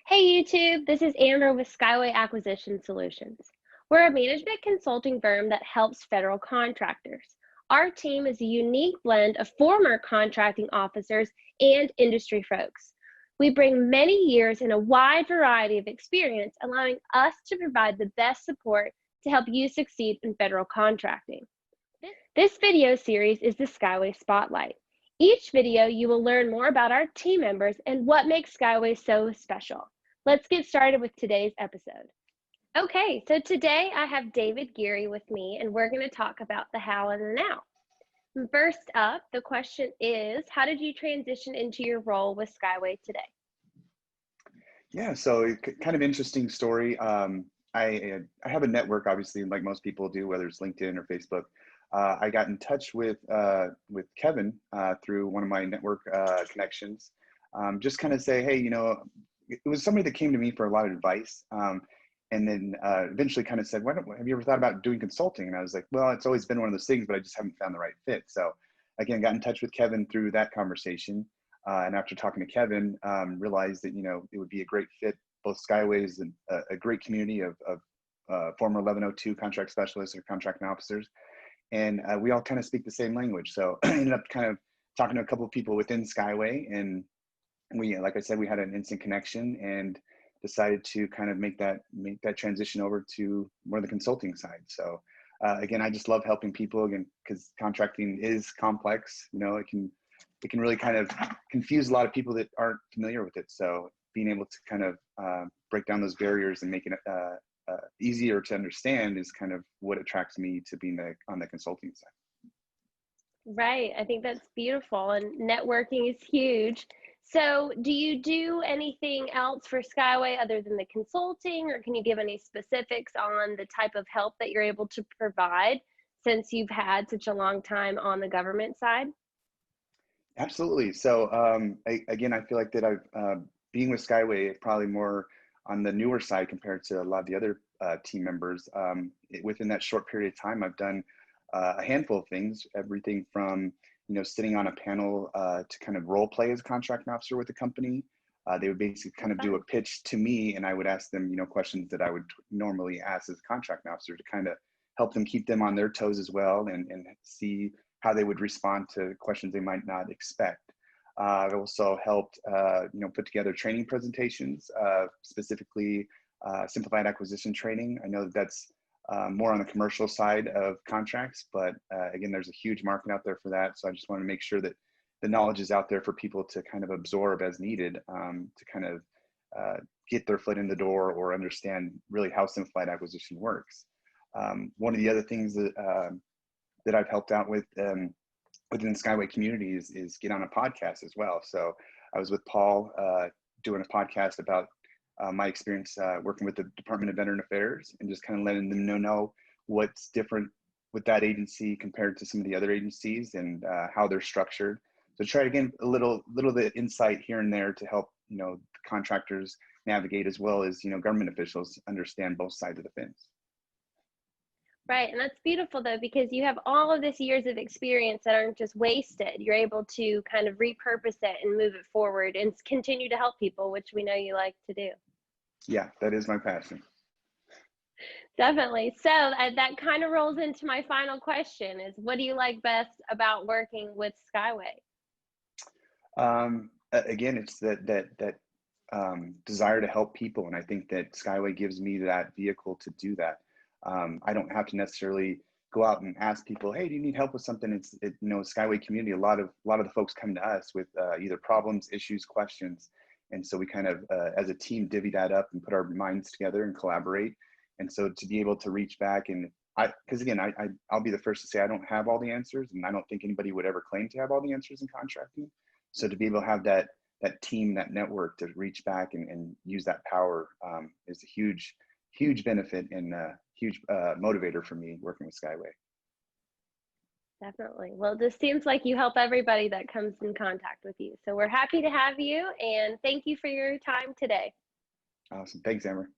Hey YouTube, this is Amber with Skyway Acquisition Solutions. We're a management consulting firm that helps federal contractors. Our team is a unique blend of former contracting officers and industry folks. We bring many years and a wide variety of experience, allowing us to provide the best support to help you succeed in federal contracting. This video series is the Skyway Spotlight. Each video you will learn more about our team members and what makes Skyway so special. Let's get started with today's episode. Okay, so today I have David Geary with me, and we're going to talk about the how and the now. First up, the question is, how did you transition into your role with Skyway today? Yeah, so kind of interesting story. I have a network, obviously, like most people do, whether it's LinkedIn or Facebook. I got in touch with Kevin through one of my network connections. Just kind of say, hey, it was somebody that came to me for a lot of advice, and then eventually kind of said, have you ever thought about doing consulting? And I was like, well, it's always been one of those things, but I just haven't found the right fit. So again, got in touch with Kevin through that conversation. And after talking to Kevin, realized that, it would be a great fit. Both Skyway is a great community of former 1102 contract specialists or contracting officers. And we all kind of speak the same language. So I ended up kind of talking to a couple of people within Skyway, and we, like I said, we had an instant connection and decided to kind of make that transition over to more of the consulting side. So again, I just love helping people, again, because contracting is complex. It can really kind of confuse a lot of people that aren't familiar with it. So being able to kind of break down those barriers and make it easier to understand is kind of what attracts me to being on the consulting side. Right, I think that's beautiful, and networking is huge. So do you do anything else for Skyway other than the consulting, or can you give any specifics on the type of help that you're able to provide since you've had such a long time on the government side? Absolutely. So again, I feel like that I've being with Skyway probably more on the newer side compared to a lot of the other team members. Within that short period of time, I've done a handful of things, everything from sitting on a panel to kind of role play as a contracting officer with the company. They would basically kind of do a pitch to me, and I would ask them questions that I would normally ask as a contracting officer to kind of help them keep them on their toes as well, and see how they would respond to questions they might not expect. I've also helped put together training presentations, specifically simplified acquisition training. I know that that's more on the commercial side of contracts, but again, there's a huge market out there for that. So I just want to make sure that the knowledge is out there for people to kind of absorb as needed, to kind of get their foot in the door or understand really how simplified acquisition works. One of the other things that I've helped out with within the Skyway community is get on a podcast as well. So I was with Paul doing a podcast about my experience working with the Department of Veteran Affairs, and just kind of letting them know what's different with that agency compared to some of the other agencies, and how they're structured. So try to get a little bit of insight here and there to help the contractors navigate, as well as government officials understand both sides of the fence. Right, and that's beautiful though, because you have all of this years of experience that aren't just wasted. You're able to kind of repurpose it and move it forward and continue to help people, which we know you like to do. Yeah, that is my passion. Definitely. So that kind of rolls into my final question is, what do you like best about working with Skyway? Again, it's that desire to help people. And I think that Skyway gives me that vehicle to do that. I don't have to necessarily go out and ask people, hey, do you need help with something? Skyway community, a lot of the folks come to us with either problems, issues, questions. And so we kind of, as a team, divvy that up and put our minds together and collaborate. And so to be able to reach back, and because again, I'll be the first to say I don't have all the answers, and I don't think anybody would ever claim to have all the answers in contracting. So to be able to have that team, that network to reach back and use that power is a huge benefit and a huge motivator for me working with Skyway. Definitely. Well, it just seems like you help everybody that comes in contact with you. So we're happy to have you, and thank you for your time today. Awesome. Thanks, Amber.